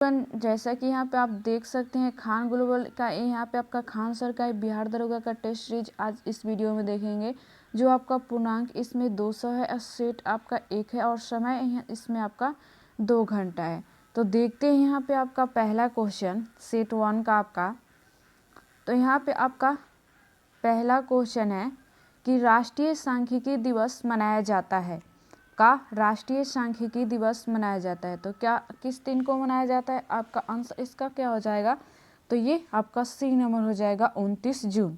जैसा कि यहाँ पे आप देख सकते हैं, खान ग्लोबल का यहाँ पे आपका खान सर का बिहार दरोगा का टेस्ट सीरीज आज इस वीडियो में देखेंगे। जो आपका पूर्णांक इसमें 200 है और सेट आपका 1 है और समय इसमें आपका 2 घंटा है। तो देखते हैं यहाँ पे आपका पहला क्वेश्चन सेट 1 का आपका। तो यहाँ पे आपका पहला क्वेश्चन है कि राष्ट्रीय सांख्यिकी दिवस मनाया जाता है राष्ट्रीय सांख्यिकी दिवस मनाया जाता है। तो क्या किस दिन को मनाया जाता है? आपका आंसर इसका क्या हो जाएगा? तो ये आपका सी नंबर हो जाएगा 29 जून।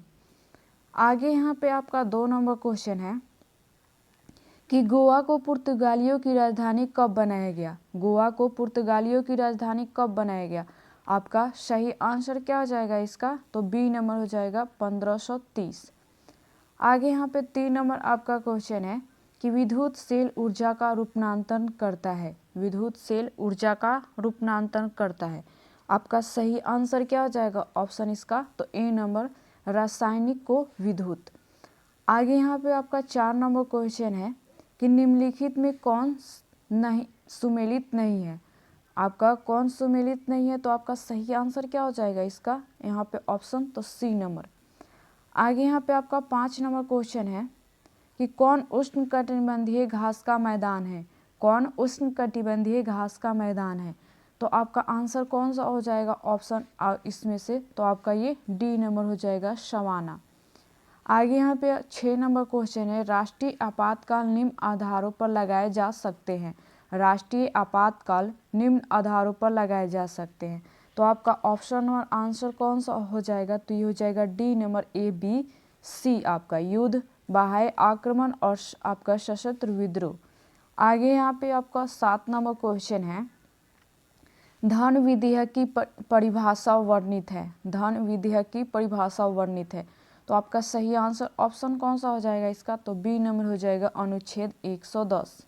आगे यहाँ पे आपका 2 नंबर क्वेश्चन है कि गोवा को पुर्तगालियों की राजधानी कब बनाया गया? गोवा को पुर्तगालियों की राजधानी कब बनाया गया? आपका सही आंसर क्या हो जाएगा इसका? तो बी नंबर हो जाएगा 1530। आगे यहाँ पे 3 नंबर आपका क्वेश्चन है कि विद्युत सेल ऊर्जा का रूपांतरण करता है। विद्युत सेल ऊर्जा का रूपांतरण करता है। आपका सही आंसर क्या हो जाएगा ऑप्शन इसका? तो ए नंबर रासायनिक को विद्युत। आगे यहाँ पे आपका 4 नंबर क्वेश्चन है कि निम्नलिखित में कौन नहीं सुमेलित नहीं है? आपका कौन सुमेलित नहीं है? तो आपका सही आंसर क्या हो जाएगा इसका? यहाँ पे ऑप्शन तो सी नंबर। आगे यहाँ पे आपका 5 नंबर क्वेश्चन है कि कौन उष्णकटिबंधीय घास का मैदान है? कौन उष्णकटिबंधीय घास का मैदान है? तो आपका आंसर कौन सा हो जाएगा ऑप्शन इसमें से? तो आपका ये डी नंबर हो जाएगा सवाना। आगे यहाँ पे 6 नंबर क्वेश्चन है राष्ट्रीय आपातकाल निम्न आधारों पर लगाए जा सकते हैं। राष्ट्रीय आपातकाल निम्न आधारों पर लगाए जा सकते हैं। तो आपका ऑप्शन और आंसर कौन सा हो जाएगा? तो ये हो जाएगा D number A B C आपका युद्ध, बाह्य आक्रमण और आपका सशस्त्र विद्रोह। आगे यहाँ पे आपका 7 नंबर क्वेश्चन है धन विधेयक की परिभाषा वर्णित है। धन विधेयक की परिभाषा वर्णित है। तो आपका सही आंसर ऑप्शन कौन सा हो जाएगा इसका? तो बी नंबर हो जाएगा अनुच्छेद 110।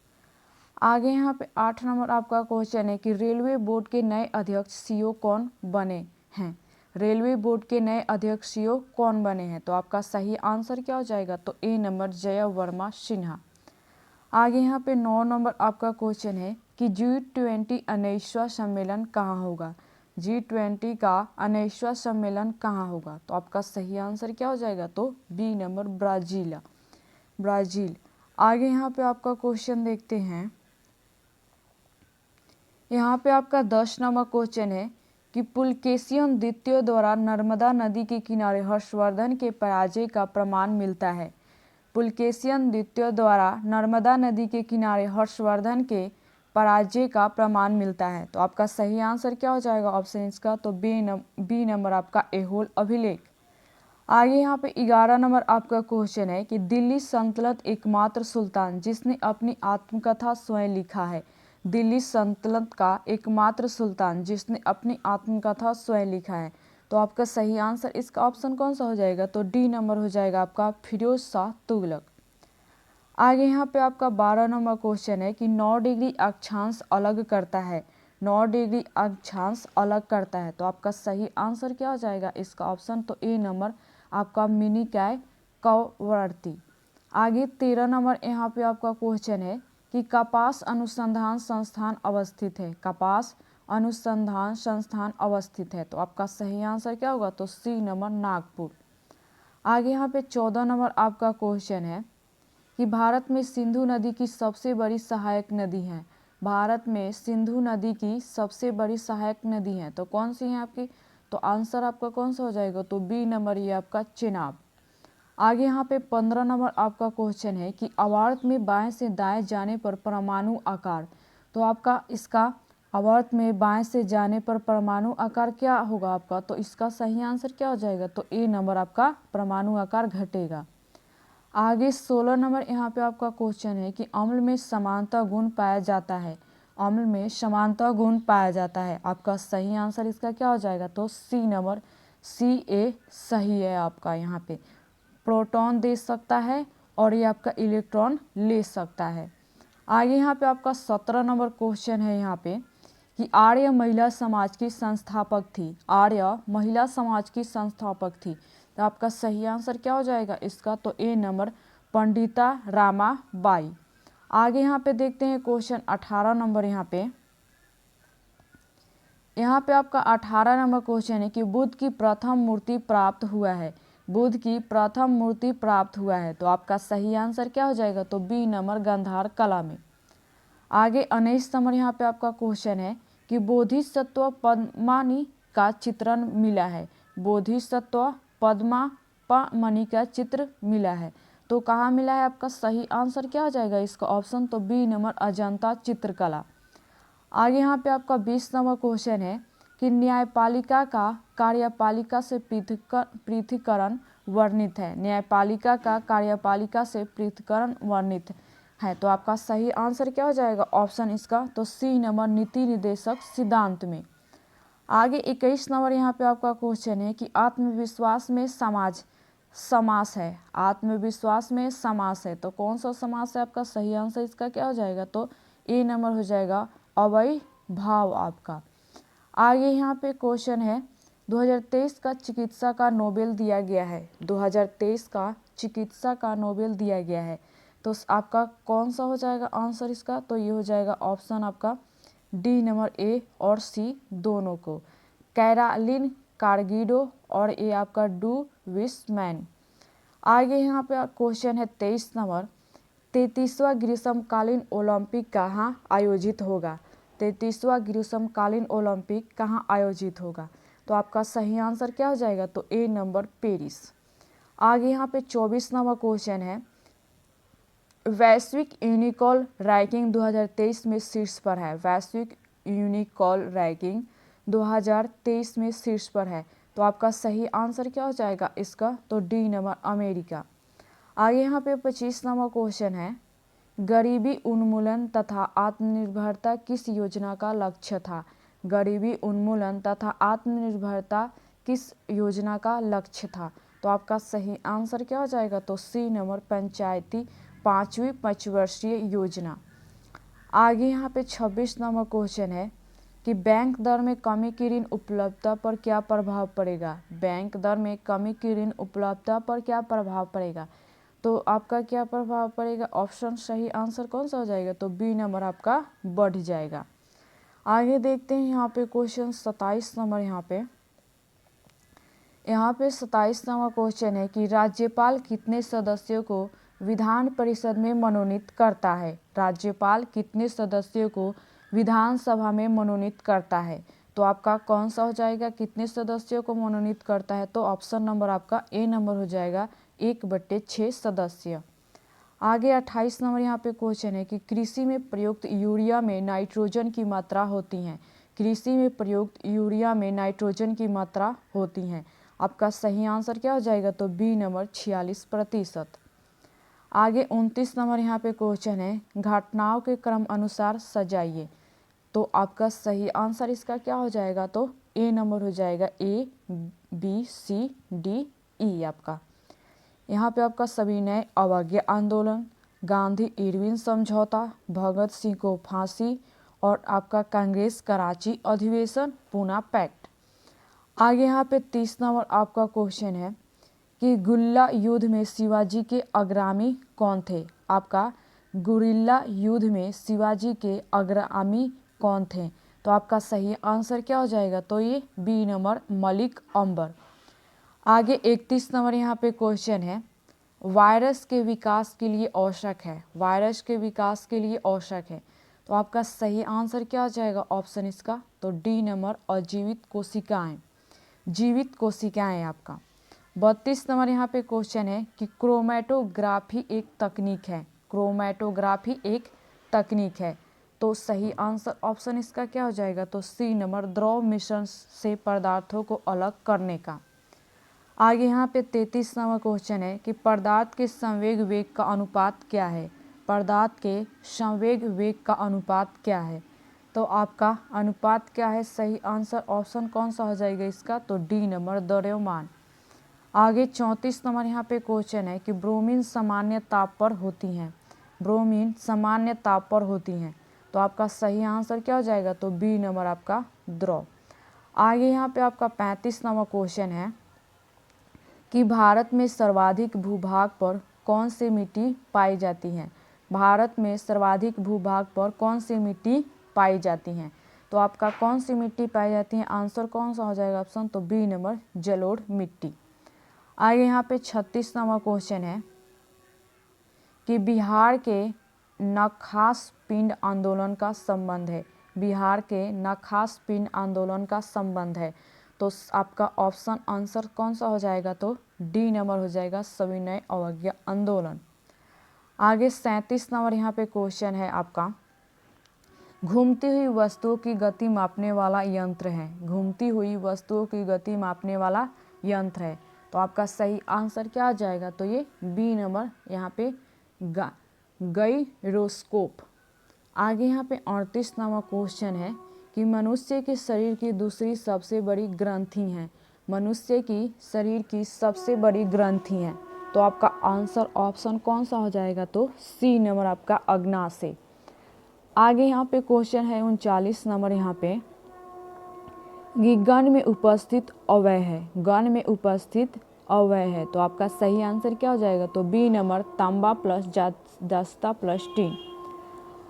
आगे यहाँ पे 8 नंबर आपका क्वेश्चन है कि रेलवे बोर्ड के नए अध्यक्ष सीईओ कौन बने हैं? रेलवे बोर्ड के नए अध्यक्ष सीईओ कौन बने हैं? तो आपका सही आंसर क्या हो जाएगा? तो ए नंबर जय वर्मा सिन्हा। आगे यहाँ पे 9 नंबर आपका क्वेश्चन है कि G20 21वां सम्मेलन कहाँ होगा? G20 का 21वां सम्मेलन कहाँ होगा? तो आपका सही आंसर क्या हो जाएगा? तो बी नंबर ब्राज़ील। आगे यहाँ पे आपका क्वेश्चन देखते हैं। यहाँ पे आपका 10 नंबर क्वेश्चन है कि पुलकेशियन द्वितीय द्वारा नर्मदा नदी के किनारे हर्षवर्धन के पराजय का प्रमाण मिलता है। पुलकेशियन द्वितीय द्वारा नर्मदा नदी के किनारे हर्षवर्धन के पराजय का प्रमाण मिलता है। तो आपका सही आंसर क्या हो जाएगा ऑप्शन इसका? तो बी नंबर आपका ऐहोल अभिलेख। आगे यहाँ पे 11 नंबर आपका क्वेश्चन है कि दिल्ली सल्तनत एकमात्र सुल्तान जिसने अपनी आत्मकथा स्वयं लिखा है। दिल्ली सल्तनत का एकमात्र सुल्तान जिसने अपनी आत्मकथा स्वयं लिखा है। तो आपका सही आंसर इसका ऑप्शन कौन सा हो जाएगा? तो डी नंबर हो जाएगा आपका फिरोज शाह तुगलक। आगे यहाँ पे आपका 12 नंबर क्वेश्चन है कि 9 डिग्री अक्षांश अलग करता है। 9 डिग्री अक्षांश अलग करता है। तो आपका सही आंसर क्या हो जाएगा इसका ऑप्शन? तो ए नंबर आपका मिनिकॉय कवर्ती। आगे 13 नंबर यहाँ पे आपका क्वेश्चन है कि कपास अनुसंधान संस्थान अवस्थित है। कपास अनुसंधान संस्थान अवस्थित है। तो आपका सही आंसर क्या होगा? तो सी नंबर नागपुर। आगे यहाँ पे 14 नंबर आपका क्वेश्चन है कि भारत में सिंधु नदी की सबसे बड़ी सहायक नदी है। भारत में सिंधु नदी की सबसे बड़ी सहायक नदी है। तो कौन सी है आपकी? तो आंसर आपका कौन सा हो जाएगा? तो बी नंबर ये आपका चेनाब। आगे यहाँ पे 15 नंबर आपका क्वेश्चन है कि आवर्त में बाएं से दाएं जाने पर परमाणु आकार। तो आपका इसका आवर्त में बाएं से जाने पर परमाणु आकार क्या होगा आपका? तो इसका सही आंसर क्या हो जाएगा? तो ए नंबर आपका परमाणु आकार घटेगा। आगे 16 नंबर यहाँ पे आपका क्वेश्चन है कि अम्ल में समानता गुण पाया जाता है। अम्ल में समानता गुण पाया जाता है। आपका सही आंसर इसका क्या हो जाएगा? तो सी नंबर Ca सही है आपका। यहाँ पे प्रोटॉन दे सकता है और ये आपका इलेक्ट्रॉन ले सकता है। आगे यहाँ पे आपका 17 नंबर क्वेश्चन है यहाँ पे कि आर्य महिला समाज की संस्थापक थी। आर्य महिला समाज की संस्थापक थी। तो आपका सही आंसर क्या हो जाएगा इसका? तो ए नंबर पंडिता रामा बाई। आगे यहाँ पे देखते हैं क्वेश्चन 18 नंबर यहाँ पे यहाँ पे आपका 18 नंबर क्वेश्चन है कि बुद्ध की प्रथम मूर्ति प्राप्त हुआ है। बुद्ध की प्रथम मूर्ति प्राप्त हुआ है, तो आपका सही आंसर क्या हो जाएगा, तो बी नंबर गांधार कला में। आगे 19 नंबर यहाँ पे आपका क्वेश्चन है कि बोधिसत्व पद्मानी का चित्रण मिला है। बोधिसत्व पद्मानी का चित्र मिला है, तो कहाँ मिला है, आपका सही आंसर क्या हो जाएगा इसका ऑप्शन, तो बी नंबर अजंता चित्रकला। आगे यहाँ पे आपका 20 नंबर क्वेश्चन है कि न्यायपालिका का कार्यपालिका से पृथक्करण वर्णित है। न्यायपालिका का कार्यपालिका से पृथक्करण वर्णित है, तो आपका सही आंसर क्या हो जाएगा ऑप्शन इसका, तो सी नंबर नीति निर्देशक सिद्धांत में। आगे 21 नंबर यहाँ पे आपका क्वेश्चन है कि आत्मविश्वास में समास है। आत्मविश्वास में समास है, तो कौन सा समास है, आपका सही आंसर इसका क्या हो जाएगा, तो ए नंबर हो जाएगा अवयव भाव आपका। आगे यहाँ पे क्वेश्चन है 2023 का चिकित्सा का नोबेल दिया गया है। 2023 का चिकित्सा का नोबेल दिया गया है, तो आपका कौन सा हो जाएगा आंसर इसका, तो ये हो जाएगा ऑप्शन आपका डी नंबर ए और सी दोनों को, कैरालिन कार्गिडो और ए आपका डू विसमैन। आगे यहाँ पे क्वेश्चन है 23 नंबर, 33वां ग्रीष्मकालीन ओलंपिक कहाँ आयोजित होगा। 33वां ग्रीष्मकालीन ओलंपिक कहाँ आयोजित होगा, तो आपका सही आंसर क्या हो जाएगा, तो ए नंबर पेरिस। आगे यहाँ पे 24 नंबर क्वेश्चन है, वैश्विक यूनिकॉल रैंकिंग 2023 में शीर्ष पर है। वैश्विक यूनिकॉल रैंकिंग 2023 में शीर्ष पर है, तो आपका सही आंसर क्या हो जाएगा इसका, तो डी नंबर अमेरिका। आगे यहाँ पे 25 नंबर क्वेश्चन है, गरीबी उन्मूलन तथा आत्मनिर्भरता किस योजना का लक्ष्य था। गरीबी उन्मूलन तथा आत्मनिर्भरता किस योजना का लक्ष्य था, तो आपका सही आंसर क्या हो जाएगा, तो सी नंबर पंचायती 5वीं पंचवर्षीय योजना। आगे यहाँ पे 26 नंबर क्वेश्चन है कि बैंक दर में कमी की ऋण उपलब्धता पर क्या प्रभाव पड़ेगा। बैंक दर में कमी की ऋण उपलब्धता पर क्या प्रभाव पड़ेगा, तो आपका क्या प्रभाव पड़ेगा, ऑप्शन सही आंसर कौन सा हो जाएगा, तो बी नंबर आपका बढ़ जाएगा। आगे देखते हैं यहाँ पे क्वेश्चन 27 नंबर। यहाँ पे 27 नंबर क्वेश्चन है कि राज्यपाल कितने सदस्यों को विधान परिषद में मनोनीत करता है। राज्यपाल कितने सदस्यों को विधानसभा में मनोनीत करता है, तो आपका कौन सा हो जाएगा, कितने सदस्यों को मनोनीत करता है, तो ऑप्शन नंबर आपका ए नंबर हो जाएगा 1/6 सदस्य। आगे 28 नंबर यहाँ पे क्वेश्चन है कि कृषि में प्रयुक्त यूरिया में नाइट्रोजन की मात्रा होती है। कृषि में प्रयुक्त यूरिया में नाइट्रोजन की मात्रा होती है, आपका सही आंसर क्या हो जाएगा, तो बी नंबर 46%। आगे 29 नंबर यहाँ पे क्वेश्चन है, घटनाओं के क्रम अनुसार सजाइए, तो आपका सही आंसर इसका क्या हो जाएगा, तो ए नंबर हो जाएगा ए बी सी डी ई आपका। यहाँ पे आपका सविनय अवज्ञा आंदोलन, गांधी इरविन समझौता, भगत सिंह को फांसी और आपका कांग्रेस कराची अधिवेशन पूना पैक्ट। आगे यहाँ पे 30 नंबर आपका क्वेश्चन है कि गुरिल्ला युद्ध में शिवाजी के अग्रगामी कौन थे। आपका गुरिल्ला युद्ध में शिवाजी के अग्रगामी कौन थे, तो आपका सही आंसर क्या हो जाएगा, तो ये बी नंबर मलिक अंबर। आगे 31 नंबर यहाँ पे क्वेश्चन है, वायरस के विकास के लिए आवश्यक है। वायरस के विकास के लिए आवश्यक है, तो आपका सही आंसर क्या हो जाएगा ऑप्शन इसका, तो डी नंबर अजीवित कोशिकाएं, जीवित कोशिकाएं आपका। 32 नंबर यहाँ पे क्वेश्चन है कि क्रोमेटोग्राफी एक तकनीक है। क्रोमेटोग्राफी एक तकनीक है, तो सही आंसर ऑप्शन इसका क्या हो जाएगा, तो सी नंबर द्रव मिश्रण से पदार्थों को अलग करने का। आगे यहाँ पे 33 नंबर क्वेश्चन है कि पदार्थ के संवेग वेग का अनुपात क्या है। पदार्थ के संवेग वेग का अनुपात क्या है, तो आपका अनुपात क्या है, सही आंसर ऑप्शन कौन सा हो जाएगा इसका, तो डी नंबर द्रव्यमान। आगे 34 नंबर यहाँ पे क्वेश्चन है कि ब्रोमीन सामान्य ताप पर होती हैं। ब्रोमीन सामान्य ताप पर होती हैं, तो आपका सही आंसर क्या हो जाएगा, तो बी नंबर आपका द्रव। आगे यहाँ पे आपका 35 नंबर क्वेश्चन है कि भारत में सर्वाधिक भूभाग पर कौन सी मिट्टी पाई जाती है। भारत में सर्वाधिक भूभाग पर कौन सी मिट्टी पाई जाती हैं, तो आपका कौन सी मिट्टी पाई जाती है, आंसर कौन सा हो जाएगा ऑप्शन, तो बी नंबर जलोढ़ मिट्टी। आगे यहाँ पे 36 नंबर क्वेश्चन है कि बिहार के नखास पिंड आंदोलन का संबंध है, बिहार के नखास पिंड आंदोलन का संबंध है। तो आपका ऑप्शन आंसर कौन सा हो जाएगा, तो डी नंबर हो जाएगा सविनय अवज्ञा आंदोलन। आगे 37 नंबर यहाँ पे क्वेश्चन है आपका, घूमती हुई वस्तुओं की गति मापने वाला यंत्र है, घूमती हुई वस्तुओं की गति मापने वाला यंत्र है। तो आपका सही आंसर क्या आ जाएगा, तो ये बी नंबर यहाँ पे गाइरोस्कोप। आगे यहाँ पे 38 नंबर क्वेश्चन है कि मनुष्य के शरीर की दूसरी सबसे बड़ी ग्रंथि है, मनुष्य की शरीर की सबसे बड़ी ग्रंथि है। तो आपका आंसर ऑप्शन कौन सा हो जाएगा, तो सी नंबर आपका अग्नाशय। आगे यहाँ पे क्वेश्चन है 39 नंबर यहाँ पे, गण में उपस्थित अवयव है, गण में उपस्थित अवयव है। तो आपका सही आंसर क्या हो जाएगा, तो बी नंबर तांबा प्लस जस्ता प्लस टीन।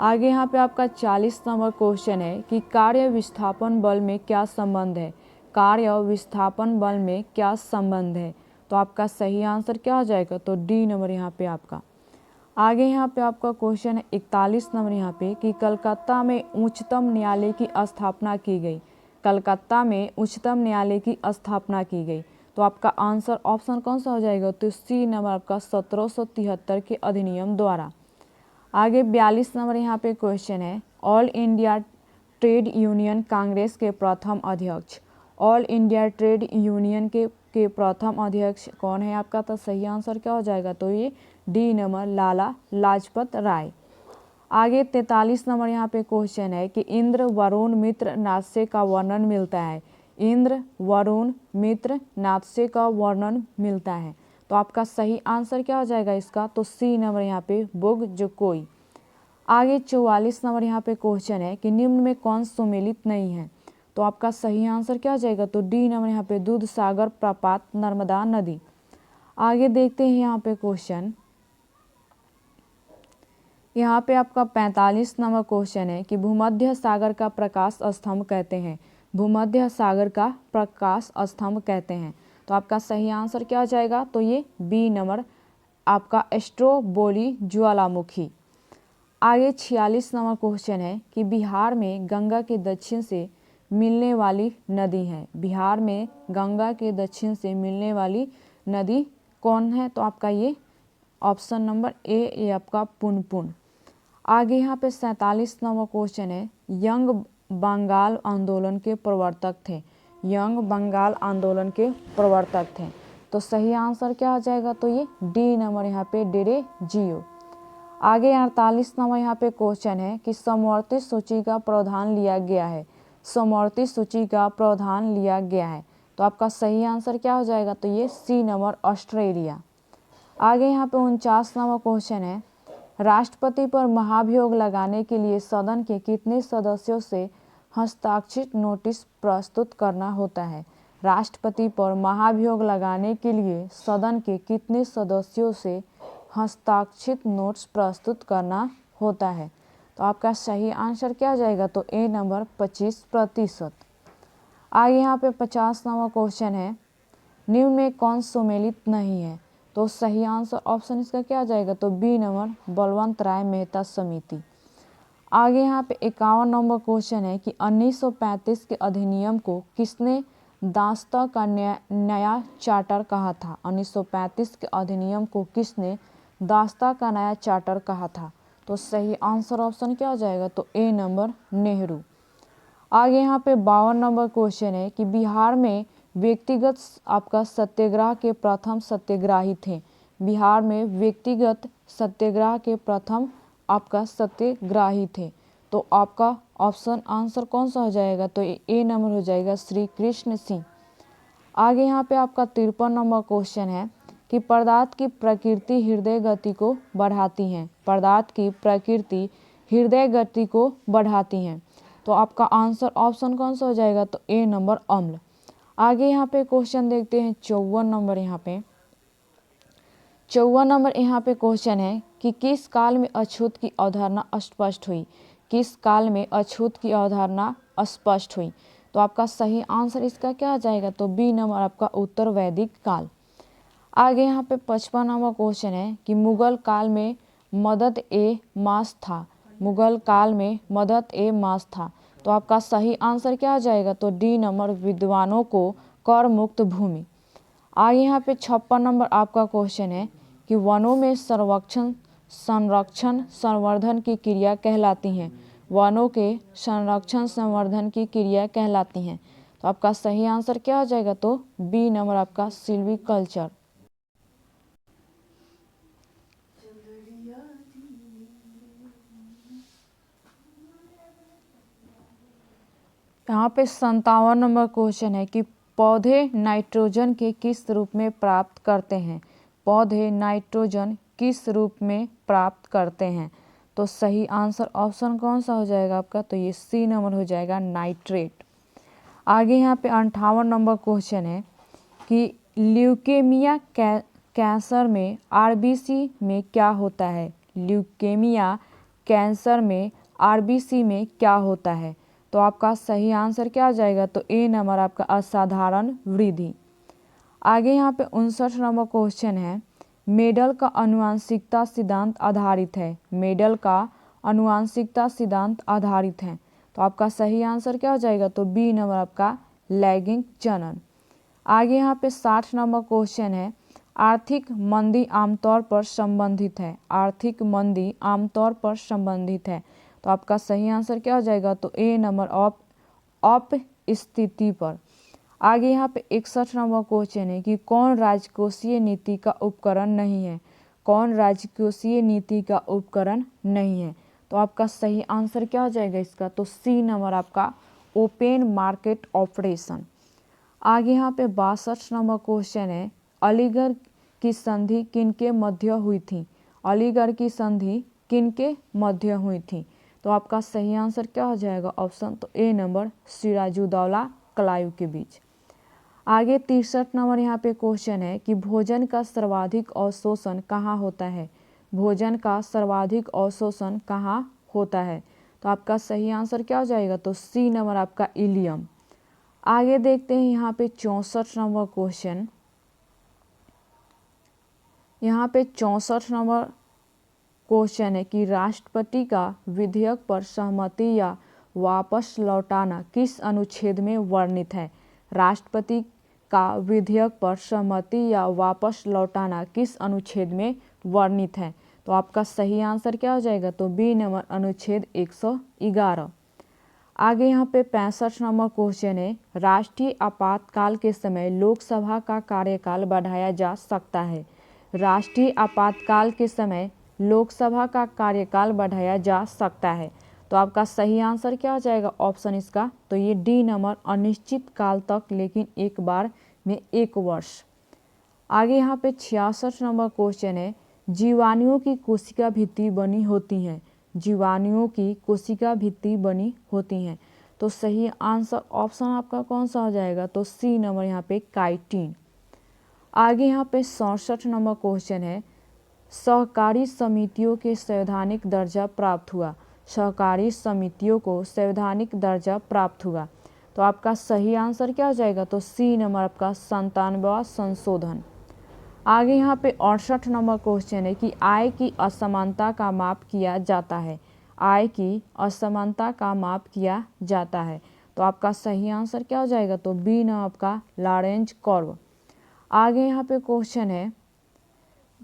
आगे यहाँ पे आपका 40 नंबर क्वेश्चन है कि कार्य विस्थापन बल में क्या संबंध है, कार्य विस्थापन बल में क्या संबंध है। तो आपका सही आंसर क्या हो जाएगा, तो डी नंबर यहाँ पे आपका। आगे यहाँ पे आपका क्वेश्चन है 41 नंबर यहाँ पे कि कलकत्ता में उच्चतम न्यायालय की स्थापना की गई, कलकत्ता में उच्चतम न्यायालय की स्थापना की गई। तो आपका आंसर ऑप्शन कौन सा हो जाएगा, तो सी नंबर आपका 1773 के अधिनियम द्वारा। आगे 42 नंबर यहाँ पे क्वेश्चन है, all India trade union Congress के प्रथम अध्यक्ष, ऑल इंडिया ट्रेड यूनियन के प्रथम अध्यक्ष कौन है आपका, तो सही आंसर क्या हो जाएगा, तो ये डी नंबर लाला लाजपत राय। आगे 43 नंबर यहाँ पे क्वेश्चन है कि इंद्र वरुण मित्र नास्य का वर्णन मिलता है, इंद्र वरुण मित्र नास्य का वर्णन मिलता है। तो आपका सही आंसर क्या हो जाएगा इसका, तो सी नंबर यहाँ पे बुग जो कोई। आगे 44 नंबर यहाँ पे क्वेश्चन है कि निम्न में कौन सुमेलित नहीं है। तो आपका सही आंसर क्या हो जाएगा, तो डी नंबर यहाँ पे दूध सागर प्रपात नर्मदा नदी। आगे देखते हैं यहाँ पे क्वेश्चन, यहाँ पे आपका 45 नंबर क्वेश्चन है कि भूमध्य सागर का प्रकाश स्तंभ कहते हैं, भूमध्य सागर का प्रकाश स्तंभ कहते हैं। तो आपका सही आंसर क्या हो जाएगा, तो ये बी नंबर आपका स्ट्रोबोली ज्वालामुखी। आगे 46 नंबर क्वेश्चन है कि बिहार में गंगा के दक्षिण से मिलने वाली नदी है, बिहार में गंगा के दक्षिण से मिलने वाली नदी कौन है। तो आपका ये ऑप्शन नंबर ए ये आपका पुनपुन। आगे यहाँ पे 47 नंबर क्वेश्चन है, यंग बंगाल आंदोलन के प्रवर्तक थे, यंग बंगाल आंदोलन के प्रवर्तक थे। तो सही आंसर क्या हो जाएगा, तो ये डी नंबर यहाँ पे डेरे जियो। आगे 48 नंबर यहाँ पे क्वेश्चन है कि समवर्ती सूची का प्रावधान लिया गया है, समवर्ती सूची का प्रावधान लिया गया है। तो आपका सही आंसर क्या हो जाएगा, तो ये सी नंबर ऑस्ट्रेलिया। आगे यहाँ पे 49 नंबर क्वेश्चन है, राष्ट्रपति पर महाभियोग लगाने के लिए सदन के कितने सदस्यों से हस्ताक्षरित नोटिस प्रस्तुत करना होता है, राष्ट्रपति पर महाभियोग लगाने के लिए सदन के कितने सदस्यों से हस्ताक्षरित नोट्स प्रस्तुत करना होता है। तो आपका सही आंसर क्या हो जाएगा, तो ए नंबर 25%। आगे यहाँ पे 50 नंबर क्वेश्चन है, निम्न में कौन सुमेलित नहीं है। तो सही आंसर ऑप्शन इसका क्या आ जाएगा, तो बी नंबर बलवंत राय मेहता समिति। आगे यहाँ पे 51 नंबर क्वेश्चन है कि 1935 के अधिनियम को किसने दास्ता का नया चार्टर कहा था, 1935 के अधिनियम को किसने दास्ता का नया चार्टर कहा था। तो सही आंसर ऑप्शन क्या हो जाएगा, तो ए नंबर नेहरू। आगे यहाँ पे 52 नंबर क्वेश्चन है कि बिहार में व्यक्तिगत आपका सत्याग्रह के प्रथम सत्याग्रही थे, बिहार में व्यक्तिगत सत्याग्रह के प्रथम आपका सत्याग्रही थे। तो आपका ऑप्शन आंसर कौन सा हो जाएगा, तो ए नंबर हो जाएगा श्री कृष्ण सिंह। आगे यहाँ पे आपका 53 नंबर क्वेश्चन है कि पदार्थ की प्रकृति हृदय गति को बढ़ाती है, पदार्थ की प्रकृति हृदय गति को बढ़ाती है। तो आपका आंसर ऑप्शन कौन सा हो जाएगा, तो ए नंबर अम्ल। आगे यहाँ पे क्वेश्चन देखते हैं 54 नंबर, यहाँ पे 54 नंबर यहाँ पे क्वेश्चन है कि किस काल में अछूत की अवधारणा स्पष्ट हुई, किस काल में अछूत की अवधारणा स्पष्ट हुई। तो आपका सही आंसर इसका क्या आ जाएगा, तो बी नंबर आपका उत्तर वैदिक काल। आगे यहाँ पे 55 नंबर क्वेश्चन है कि मुगल काल में मदद ए मास था। मुगल काल में मदद ए मास था। तो आपका सही आंसर क्या आ जाएगा, तो डी नंबर विद्वानों को कर मुक्त भूमि। आगे यहाँ पे 56 नंबर आपका क्वेश्चन है कि वनों में संरक्षण संवर्धन की क्रिया कहलाती हैं। वनों के संरक्षण संवर्धन की क्रिया कहलाती हैं। तो आपका सही आंसर क्या हो जाएगा, तो बी नंबर आपका सिल्वीकल्चर। यहाँ पे 57 नंबर क्वेश्चन है कि पौधे नाइट्रोजन के किस रूप में प्राप्त करते हैं। पौधे नाइट्रोजन किस रूप में प्राप्त करते हैं। तो सही आंसर ऑप्शन कौन सा हो जाएगा आपका, तो ये सी नंबर हो जाएगा, नाइट्रेट। आगे यहाँ पे 58 नंबर क्वेश्चन है कि ल्यूकेमिया कैंसर में आरबीसी में क्या होता है। ल्यूकेमिया कैंसर में आरबीसी में क्या होता है। तो आपका सही आंसर क्या आ जाएगा, तो ए नंबर आपका असाधारण वृद्धि। आगे यहाँ पे 59 नंबर क्वेश्चन है, मेडल का आनुवंशिकता सिद्धांत आधारित है। मेडल का आनुवंशिकता सिद्धांत आधारित है। तो आपका सही आंसर क्या हो जाएगा, तो बी नंबर आपका लैगिंग जनन। आगे यहाँ पे 60 नंबर क्वेश्चन है, आर्थिक मंदी आमतौर पर संबंधित है। आर्थिक मंदी आमतौर पर संबंधित है। तो आपका सही आंसर क्या हो जाएगा, तो ए नंबर ऑफ स्थिति पर। आगे यहाँ पे 61 नंबर क्वेश्चन है कि कौन राजकोषीय नीति का उपकरण नहीं है। कौन राजकोषीय नीति का उपकरण नहीं है। तो आपका सही आंसर क्या हो जाएगा इसका, तो सी नंबर आपका ओपन मार्केट ऑपरेशन। आगे यहाँ पे 62 नंबर क्वेश्चन है, अलीगढ़ की संधि किनके मध्य हुई थी। अलीगढ़ की संधि किनके मध्य हुई थी। तो आपका सही आंसर क्या हो जाएगा ऑप्शन, तो ए नंबर सिराजुद्दौला क्लाइव के बीच। आगे 63 नंबर यहाँ पे क्वेश्चन है कि भोजन का सर्वाधिक अवशोषण कहाँ होता है। भोजन का सर्वाधिक अवशोषण कहाँ होता है। तो आपका सही आंसर क्या हो जाएगा, तो सी नंबर आपका इलियम। आगे देखते हैं यहाँ पे 64 नंबर क्वेश्चन। यहाँ पे 64 नंबर क्वेश्चन है कि राष्ट्रपति का विधेयक पर सहमति या वापस लौटाना किस अनुच्छेद में वर्णित है। राष्ट्रपति का विधेयक पर सहमति या वापस लौटाना किस अनुच्छेद में वर्णित है। तो आपका सही आंसर क्या हो जाएगा, तो बी नंबर अनुच्छेद 111। आगे यहाँ पे 65 नंबर क्वेश्चन है, राष्ट्रीय आपातकाल के समय लोकसभा का कार्यकाल बढ़ाया जा सकता है। राष्ट्रीय आपातकाल के समय लोकसभा का कार्यकाल बढ़ाया जा सकता है। तो आपका सही आंसर क्या हो जाएगा ऑप्शन इसका, तो ये डी नंबर अनिश्चित काल तक, लेकिन एक बार में 1 वर्ष। आगे यहाँ पे 66 नंबर क्वेश्चन है, जीवाणुओं की कोशिका भित्ति बनी होती हैं। जीवाणुओं की कोशिका भित्ति बनी होती हैं। तो सही आंसर ऑप्शन आपका कौन सा हो जाएगा, तो सी नंबर यहाँ पे काइटिन। आगे यहाँ पे 67 नंबर क्वेश्चन है, सहकारी समितियों के संवैधानिक दर्जा प्राप्त हुआ। सहकारी समितियों को संवैधानिक दर्जा प्राप्त हुआ। तो आपका सही आंसर क्या हो जाएगा, तो सी नंबर आपका 97वां संशोधन। आगे यहाँ पे 68 नंबर क्वेश्चन है कि आय की असमानता का माप किया जाता है। आय की असमानता का माप किया जाता है। तो आपका सही आंसर क्या हो जाएगा, तो बी नंबर आपका लॉरेंज कर्व। आगे यहाँ पे क्वेश्चन है,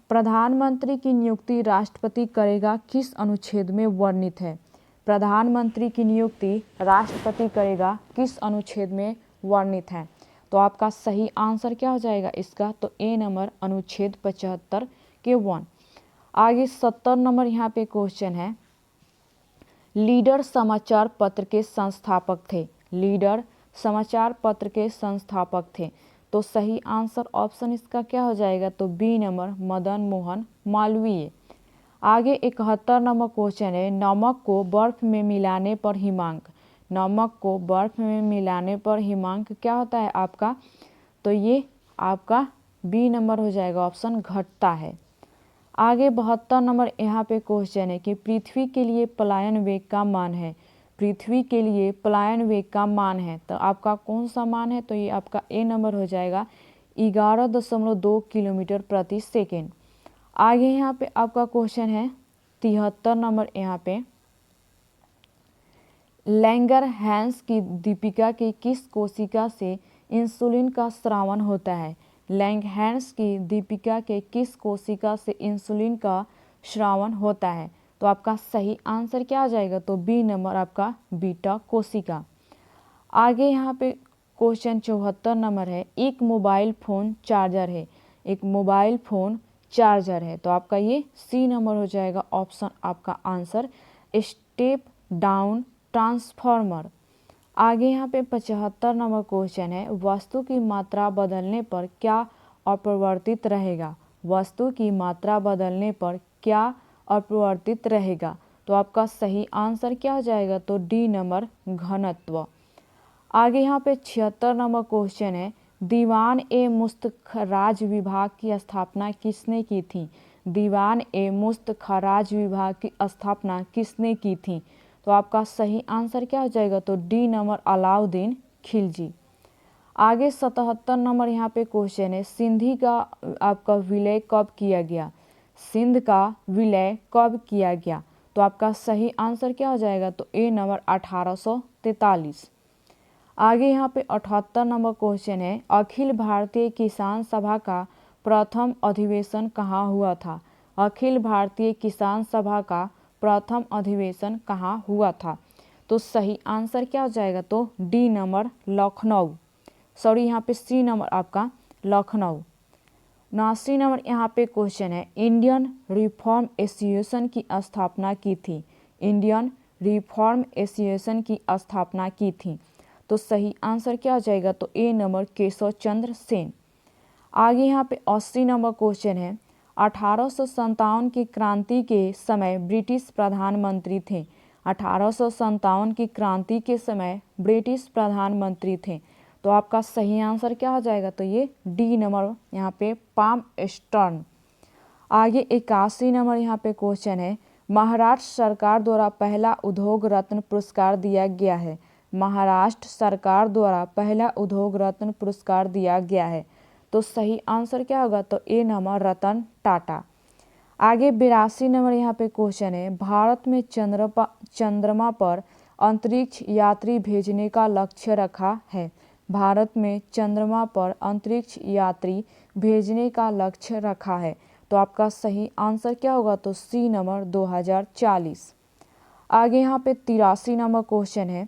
प्रधानमंत्री की नियुक्ति राष्ट्रपति करेगा किस अनुच्छेद में वर्णित है। प्रधानमंत्री की नियुक्ति राष्ट्रपति करेगा किस अनुच्छेद में वर्णित है। तो आपका सही आंसर क्या हो जाएगा इसका, तो ए नंबर अनुच्छेद 75 के 1। आगे 70 नंबर यहाँ पे क्वेश्चन है, लीडर समाचार पत्र के संस्थापक थे। लीडर समाचार पत्र के संस्थापक थे। तो सही आंसर ऑप्शन इसका क्या हो जाएगा, तो बी नंबर मदन मोहन मालवीय। आगे 71 नंबर क्वेश्चन है, नमक को बर्फ में मिलाने पर हिमांक। नमक को बर्फ में मिलाने पर हिमांक क्या होता है आपका, तो ये आपका बी नंबर हो जाएगा ऑप्शन घटता है। आगे 72 नंबर यहाँ पे क्वेश्चन है कि पृथ्वी के लिए पलायन वेग का मान है। पृथ्वी के लिए पलायन वेग का मान है। तो आपका कौन सा मान है, तो ये आपका ए नंबर हो जाएगा 11.2 किलोमीटर प्रति सेकेंड। आगे यहाँ पे आपका क्वेश्चन है 73 नंबर। यहाँ पे लैंगरहैंस की दीपिका की किस कोशिका से इंसुलिन का स्रावन होता है। लैंगरहैंस की दीपिका के किस कोशिका से इंसुलिन का स्रावन होता है। तो आपका सही आंसर क्या आ जाएगा, तो बी नंबर आपका बीटा कोशिका। आगे यहाँ पे क्वेश्चन 74 नंबर है, एक मोबाइल फ़ोन चार्जर है। एक मोबाइल फ़ोन चार्जर है, तो आपका ये सी नंबर हो जाएगा ऑप्शन आपका आंसर, स्टेप डाउन ट्रांसफार्मर। आगे यहाँ पे 75 नंबर क्वेश्चन है, वस्तु की मात्रा बदलने पर क्या अपरिवर्तित रहेगा। वस्तु की मात्रा बदलने पर क्या अपरिवर्तित रहेगा। तो आपका सही आंसर क्या हो जाएगा, तो डी नंबर घनत्व। आगे यहाँ पे 76 नंबर क्वेश्चन है, दीवान ए मुस्तखराज विभाग की स्थापना किसने की थी। दीवान ए मुस्तखराज विभाग की स्थापना किसने की थी। तो आपका सही आंसर क्या हो जाएगा, तो डी नंबर अलाउद्दीन खिलजी। आगे 77 नंबर यहाँ पे क्वेश्चन है, सिंधी का आपका विलय कब किया गया। सिंध का विलय कब किया गया। तो आपका सही आंसर क्या हो जाएगा, तो ए नंबर 1843। आगे यहाँ पे 78 नंबर क्वेश्चन है, अखिल भारतीय किसान सभा का प्रथम अधिवेशन कहाँ हुआ था। अखिल भारतीय किसान सभा का प्रथम अधिवेशन कहाँ हुआ था। तो सही आंसर क्या हो जाएगा, तो डी नंबर लखनऊ, सॉरी यहाँ पे सी नंबर आपका लखनऊ। 79 नंबर यहाँ पे क्वेश्चन है, इंडियन रिफॉर्म एसोसिएशन की स्थापना की थी। इंडियन रिफॉर्म एसोसिएशन की स्थापना की थी। तो सही आंसर क्या हो जाएगा, तो ए नंबर केशव चंद्र सेन। आगे यहाँ पे 80 नंबर क्वेश्चन है, 1857 की क्रांति के समय ब्रिटिश प्रधानमंत्री थे। 1857 की क्रांति के समय ब्रिटिश प्रधानमंत्री थे। तो आपका सही आंसर क्या हो जाएगा, तो ये डी नंबर यहाँ पे पाम स्टर्न। आगे 81 नंबर यहाँ पे क्वेश्चन है, महाराष्ट्र सरकार द्वारा पहला उद्योग रत्न पुरस्कार दिया गया है। महाराष्ट्र सरकार द्वारा पहला उद्योग रत्न पुरस्कार दिया गया है। तो सही आंसर क्या होगा, तो ए नंबर रतन टाटा। आगे 82 नंबर यहाँ पे क्वेश्चन है, भारत में चंद्रमा पर अंतरिक्ष यात्री भेजने का लक्ष्य रखा है। भारत में चंद्रमा पर अंतरिक्ष यात्री भेजने का लक्ष्य रखा है। तो आपका सही आंसर क्या होगा, तो सी नंबर 2040। आगे यहाँ पे 83 नंबर क्वेश्चन है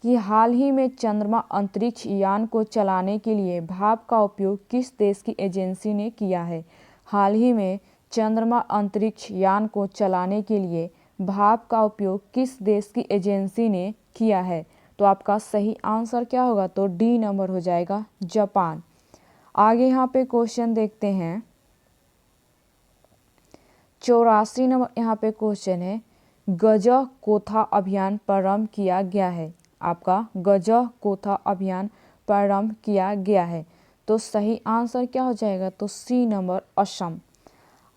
कि हाल ही में चंद्रमा अंतरिक्ष यान को चलाने के लिए भाप का उपयोग किस देश की एजेंसी ने किया है। हाल ही में चंद्रमा अंतरिक्ष यान को चलाने के लिए भाप का उपयोग किस देश की एजेंसी ने किया है। तो आपका सही आंसर क्या होगा, तो डी नंबर हो जाएगा जापान। आगे यहाँ पे क्वेश्चन देखते हैं 84 नंबर यहाँ पे क्वेश्चन है, गजह कोथा अभियान प्रारंभ किया गया है। आपका गजह कोथा अभियान प्रारंभ किया गया है। तो सही आंसर क्या हो जाएगा, तो सी नंबर असम।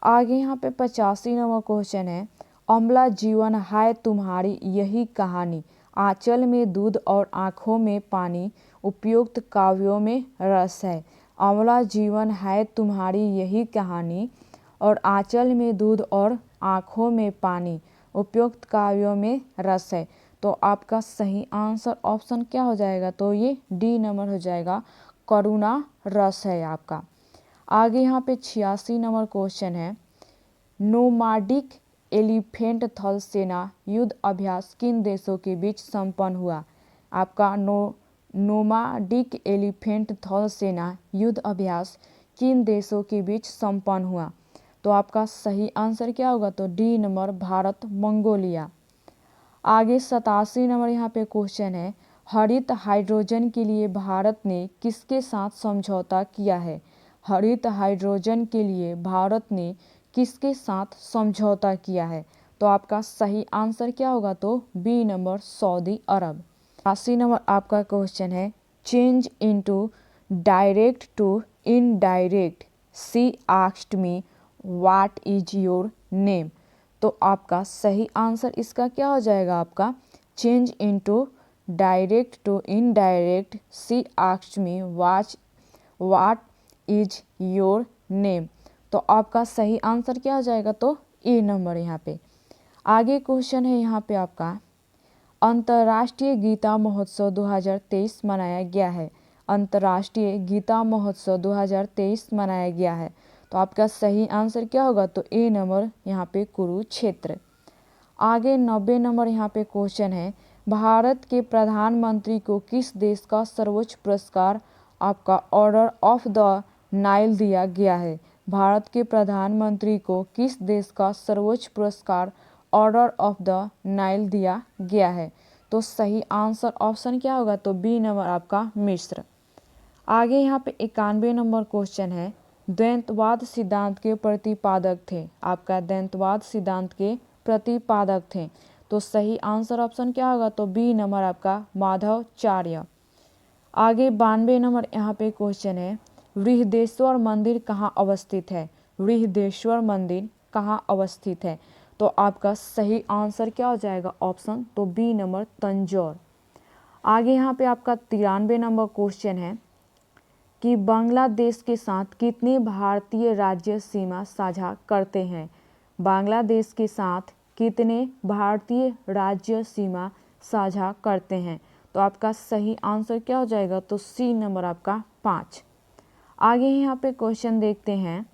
आगे यहाँ पे 85 नंबर क्वेश्चन है, अम्ला जीवन है तुम्हारी यही कहानी, आंचल में दूध और आँखों में पानी, उपयुक्त काव्यों में रस है। अम्ला जीवन है तुम्हारी यही कहानी और आंचल में दूध और आँखों में पानी, उपयुक्त काव्यों में रस है। तो आपका सही आंसर ऑप्शन क्या हो जाएगा, तो ये डी नंबर हो जाएगा, करुणा रस है आपका। आगे यहाँ पे 86 नंबर क्वेश्चन है, नोमाडिक एलिफेंट थल सेना युद्ध अभ्यास किन देशों के बीच संपन्न हुआ। आपका नोमाडिक एलिफेंट थल सेना युद्ध अभ्यास किन देशों के बीच संपन्न हुआ। तो आपका सही आंसर क्या होगा, तो डी नंबर भारत मंगोलिया। आगे 87 नंबर यहाँ पे क्वेश्चन है, हरित हाइड्रोजन के लिए भारत ने किसके साथ समझौता किया है। हरित हाइड्रोजन के लिए भारत ने किसके साथ समझौता किया है। तो आपका सही आंसर क्या होगा, तो B number Saudi Arabia. 80 number आपका क्वेश्चन है, change into direct to indirect, she asked me what is your name. तो आपका सही आंसर इसका क्या हो जाएगा, आपका change into direct to indirect, she asked me what is your name. तो आपका सही आंसर क्या हो जाएगा, तो ए नंबर यहाँ पे। आगे क्वेश्चन है यहाँ पे आपका, अंतर्राष्ट्रीय गीता महोत्सव 2023 मनाया गया है। अंतर्राष्ट्रीय गीता महोत्सव 2023 मनाया गया है। तो आपका सही आंसर क्या होगा, तो ए नंबर यहाँ पे कुरुक्षेत्र। आगे 90 नंबर यहाँ पे क्वेश्चन है, भारत के प्रधानमंत्री को किस देश का सर्वोच्च पुरस्कार आपका ऑर्डर ऑफ द नाइल दिया गया है। भारत के प्रधानमंत्री को किस देश का सर्वोच्च पुरस्कार ऑर्डर ऑफ द नाइल दिया गया है। तो सही आंसर ऑप्शन क्या होगा, तो बी नंबर आपका मिस्र। आगे यहाँ पे 91 नंबर क्वेश्चन है, द्वैतवाद सिद्धांत के प्रतिपादक थे। आपका द्वैतवाद सिद्धांत के प्रतिपादक थे। तो सही आंसर ऑप्शन क्या होगा, तो बी नंबर आपका माधवाचार्य। आगे 92 नंबर यहाँ पे क्वेश्चन है, बृहदेश्वर मंदिर कहाँ अवस्थित है। बृहदेश्वर मंदिर कहाँ अवस्थित है। तो आपका सही आंसर क्या हो जाएगा ऑप्शन, तो बी नंबर तंजौर। आगे यहाँ पे आपका 93 नंबर क्वेश्चन है कि बांग्लादेश के साथ कितने भारतीय राज्य सीमा साझा करते हैं। बांग्लादेश के साथ कितने भारतीय राज्य सीमा साझा करते हैं। तो आपका सही आंसर क्या हो जाएगा, तो सी नंबर आपका 5। आगे यहाँ पे क्वेश्चन देखते हैं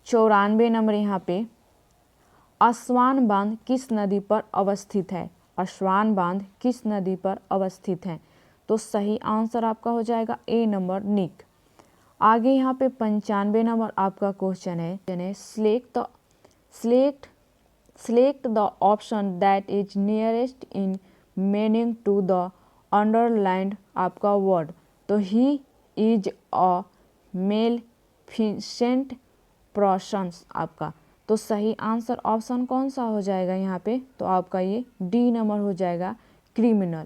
94 नंबर यहाँ पे, अस्वान बांध किस नदी पर अवस्थित है। अस्वान बांध किस नदी पर अवस्थित है। तो सही आंसर आपका हो जाएगा ए नंबर नीक। आगे यहाँ पे 95 नंबर आपका क्वेश्चन है, select the option that is nearest in meaning to the underlined आपका वर्ड। तो ही इज अ मेलेफिसेंट पर्सन आपका। तो सही आंसर ऑप्शन कौन सा हो जाएगा यहाँ पे, तो आपका ये डी नंबर हो जाएगा क्रिमिनल।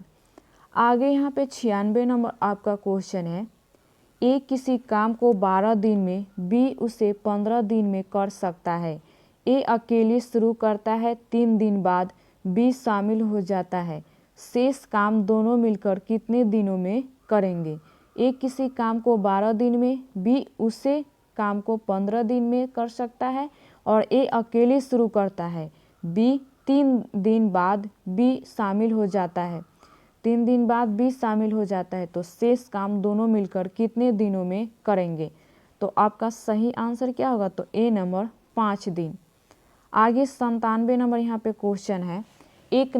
आगे यहाँ पे 96 नंबर आपका क्वेश्चन है, ए किसी काम को 12 दिन में, बी उसे 15 दिन में कर सकता है। ए अकेले शुरू करता है, 3 दिन बाद बी शामिल हो जाता है। शेष काम दोनों मिलकर कितने दिनों में करेंगे। ए किसी काम को 12 दिन में, बी उसे काम को 15 दिन में कर सकता है और ए अकेले शुरू करता है, बी 3 दिन बाद बी शामिल हो जाता है। 3 दिन बाद बी शामिल हो जाता है, तो शेष काम दोनों मिलकर कितने दिनों में करेंगे। तो आपका सही आंसर क्या होगा, तो ए नंबर 5 दिन। आगे 97 नंबर यहाँ पे क्वेश्चन है, एक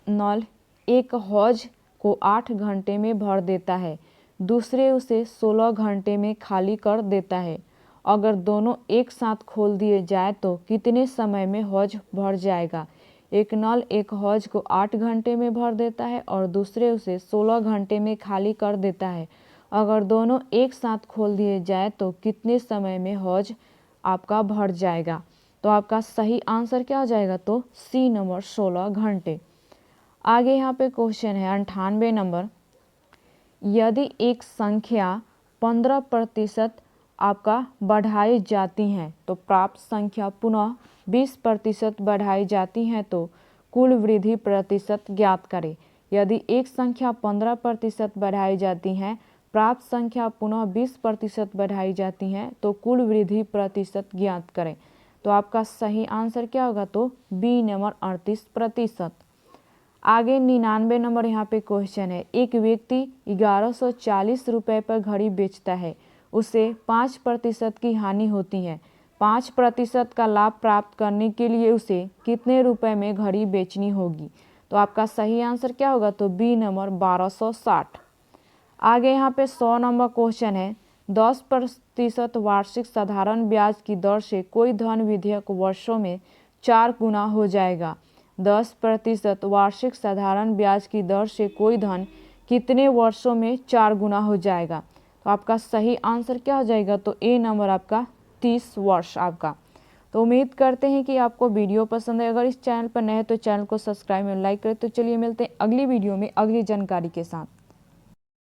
नल एक हौज को 8 घंटे में भर देता है, दूसरे उसे 16 घंटे में खाली कर देता है। अगर दोनों एक साथ खोल दिए जाए तो कितने समय में हौज भर जाएगा। एक नल एक हौज को 8 घंटे में भर देता है और दूसरे उसे 16 घंटे में खाली कर देता है। अगर दोनों एक साथ खोल दिए जाए तो कितने समय में हौज आपका भर जाएगा। तो आपका सही आंसर क्या हो जाएगा, तो सी नंबर 16 घंटे। आगे यहाँ पे क्वेश्चन है 98 नंबर, यदि एक संख्या 15% आपका बढ़ाई जाती हैं तो प्राप्त संख्या पुनः 20% बढ़ाई जाती हैं तो कुल वृद्धि प्रतिशत ज्ञात करें। यदि एक संख्या 15% बढ़ाई जाती है, प्राप्त संख्या पुनः 20% बढ़ाई जाती हैं तो कुल वृद्धि प्रतिशत ज्ञात करें। तो आपका सही आंसर क्या होगा, तो बी नंबर 38%। आगे 99 नंबर यहाँ पे क्वेश्चन है, एक व्यक्ति 1140 रुपये पर घड़ी बेचता है, उसे 5% की हानि होती है। 5% का लाभ प्राप्त करने के लिए उसे कितने रुपए में घड़ी बेचनी होगी। तो आपका सही आंसर क्या होगा, तो बी नंबर 1260। आगे यहाँ पे 100 नंबर क्वेश्चन है, 10% वार्षिक साधारण ब्याज की दर से कोई धन विधेयक वर्षों में 4 गुना हो जाएगा। 10% वार्षिक साधारण ब्याज की दर से कोई धन कितने वर्षों में 4 गुना हो जाएगा। तो आपका सही आंसर क्या हो जाएगा, तो ए नंबर आपका 30 वर्ष आपका। तो उम्मीद करते हैं कि आपको वीडियो पसंद है। अगर इस चैनल पर नए हैं तो चैनल को सब्सक्राइब और लाइक करें। तो चलिए मिलते हैं अगली वीडियो में अगली जानकारी के साथ।